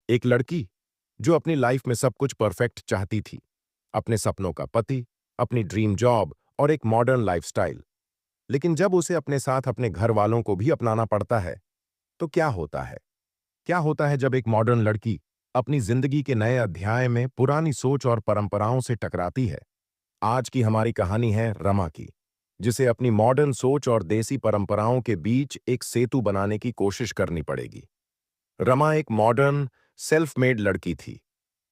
एक लड़की जो अपनी लाइफ में सब कुछ परफेक्ट चाहती थी, अपने सपनों का पति, अपनी ड्रीम जॉब और एक मॉडर्न लाइफस्टाइल। लेकिन जब उसे अपने साथ अपने घर वालों को भी अपनाना पड़ता है, तो क्या होता है? क्या होता है जब एक मॉडर्न लड़की अपनी जिंदगी के नए अध्याय में पुरानी सोच और परंपराओं से टकराती है? आज की हमारी कहानी है रमा की, जिसे अपनी मॉडर्न सोच और देसी परंपराओं के बीच एक सेतु बनाने की कोशिश करनी पड़ेगी। रमा एक मॉडर्न, सेल्फ मेड लड़की थी।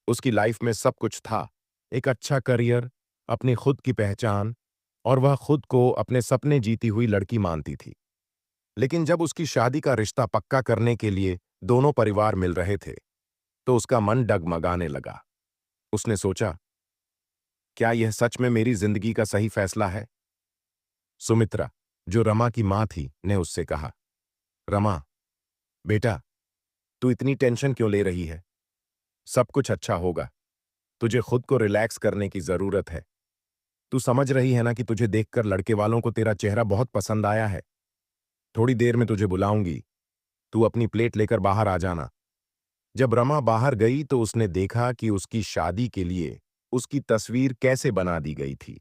उसकी लाइफ में सब कुछ था, एक अच्छा करियर, अपनी खुद की पहचान, और वह खुद को अपने सपने जीती हुई लड़की मानती थी। लेकिन जब उसकी शादी का रिश्ता पक्का करने के लिए दोनों परिवार मिल रहे थे, तो उसका मन डगमगाने लगा। उसने सोचा, क्या यह सच में मेरी जिंदगी का सही फैसला है? सुमित्रा, जो रमा की मां थी, ने उससे कहा, रमा, बेटा, तू इतनी टेंशन क्यों ले रही है? सब कुछ अच्छा होगा। तुझे खुद को रिलैक्स करने की जरूरत है। तू समझ रही है ना कि तुझे देखकर लड़के वालों को तेरा चेहरा बहुत पसंद आया है। थोड़ी देर में तुझे बुलाऊंगी, तू अपनी प्लेट लेकर बाहर आ जाना। जब रमा बाहर गई तो उसने देखा कि उसकी शादी के लिए उसकी तस्वीर कैसे बना दी गई थी।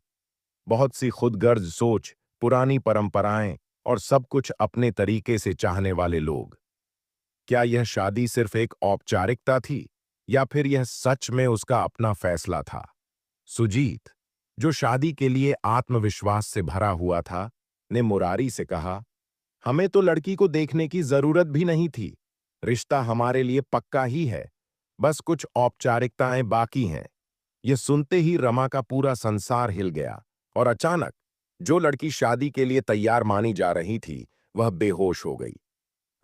बहुत सी खुदगर्ज सोच, पुरानी परंपराएं और सब कुछ अपने तरीके से चाहने वाले लोग। क्या यह शादी सिर्फ एक औपचारिकता थी, या फिर यह सच में उसका अपना फैसला था? सुजीत, जो शादी के लिए आत्मविश्वास से भरा हुआ था, ने मुरारी से कहा, हमें तो लड़की को देखने की जरूरत भी नहीं थी। रिश्ता हमारे लिए पक्का ही है, बस कुछ औपचारिकताएं बाकी हैं। यह सुनते ही रमा का पूरा संसार हिल गया, और अचानक जो लड़की शादी के लिए तैयार मानी जा रही थी, वह बेहोश हो गई।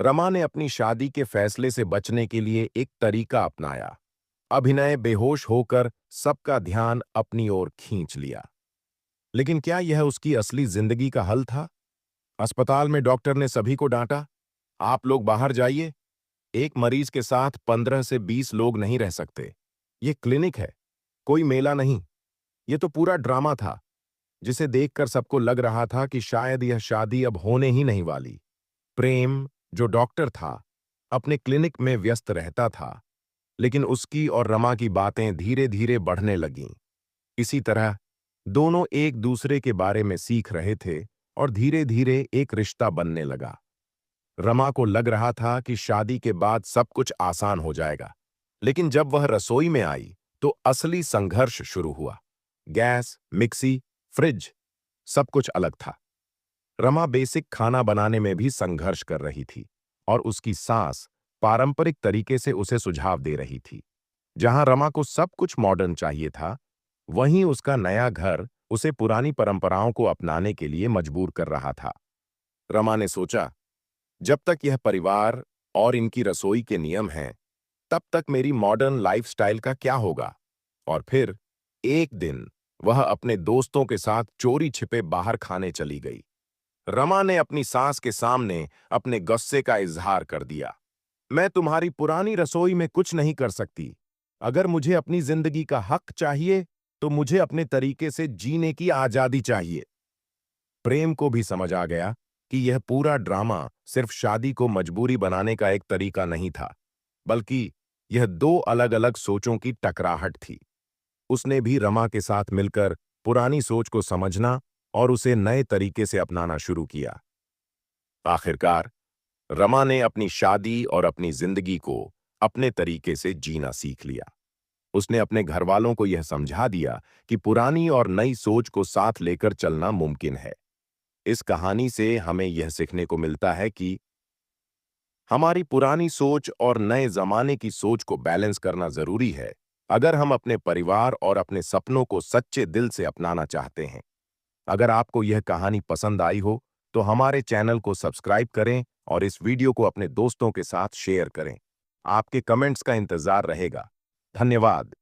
रमा ने अपनी शादी के फैसले से बचने के लिए एक तरीका अपनाया। अभिनय, बेहोश होकर सबका ध्यान अपनी ओर खींच लिया। लेकिन क्या यह उसकी असली जिंदगी का हल था? अस्पताल में डॉक्टर ने सभी को डांटा, आप लोग बाहर जाइए। एक मरीज के साथ 15 से 20 लोग नहीं रह सकते। ये क्लिनिक है, कोई मेला नहीं। ये तो पूरा ड्रामा था, जिसे देखकर सबको लग रहा था कि शायद यह शादी अब होने ही नहीं वाली। प्रेम, जो डॉक्टर था, अपने क्लिनिक में व्यस्त रहता था, लेकिन उसकी और रमा की बातें धीरे धीरे बढ़ने लगीं। इसी तरह दोनों एक दूसरे के बारे में सीख रहे थे, और धीरे धीरे एक रिश्ता बनने लगा। रमा को लग रहा था कि शादी के बाद सब कुछ आसान हो जाएगा, लेकिन जब वह रसोई में आई तो असली संघर्ष शुरू हुआ। गैस, मिक्सी, फ्रिज, सब कुछ अलग था। रमा बेसिक खाना बनाने में भी संघर्ष कर रही थी, और उसकी सास पारंपरिक तरीके से उसे सुझाव दे रही थी। जहां रमा को सब कुछ मॉडर्न चाहिए था, वहीं उसका नया घर उसे पुरानी परंपराओं को अपनाने के लिए मजबूर कर रहा था। रमा ने सोचा, जब तक यह परिवार और इनकी रसोई के नियम हैं, तब तक मेरी मॉडर्न लाइफस्टाइल का क्या होगा? और फिर एक दिन वह अपने दोस्तों के साथ चोरी छिपे बाहर खाने चली गई। रमा ने अपनी सास के सामने अपने गुस्से का इजहार कर दिया, मैं तुम्हारी पुरानी रसोई में कुछ नहीं कर सकती। अगर मुझे अपनी जिंदगी का हक चाहिए, तो मुझे अपने तरीके से जीने की आजादी चाहिए। प्रेम को भी समझ आ गया कि यह पूरा ड्रामा सिर्फ शादी को मजबूरी बनाने का एक तरीका नहीं था, बल्कि यह दो अलग-अलग सोचों की टकराहट थी। उसने भी रमा के साथ मिलकर पुरानी सोच को समझना और उसे नए तरीके से अपनाना शुरू किया। आखिरकार रमा ने अपनी शादी और अपनी जिंदगी को अपने तरीके से जीना सीख लिया। उसने अपने घरवालों को यह समझा दिया कि पुरानी और नई सोच को साथ लेकर चलना मुमकिन है। इस कहानी से हमें यह सीखने को मिलता है कि हमारी पुरानी सोच और नए जमाने की सोच को बैलेंस करना जरूरी है, अगर हम अपने परिवार और अपने सपनों को सच्चे दिल से अपनाना चाहते हैं। अगर आपको यह कहानी पसंद आई हो, तो हमारे चैनल को सब्सक्राइब करें और इस वीडियो को अपने दोस्तों के साथ शेयर करें। आपके कमेंट्स का इंतजार रहेगा। धन्यवाद।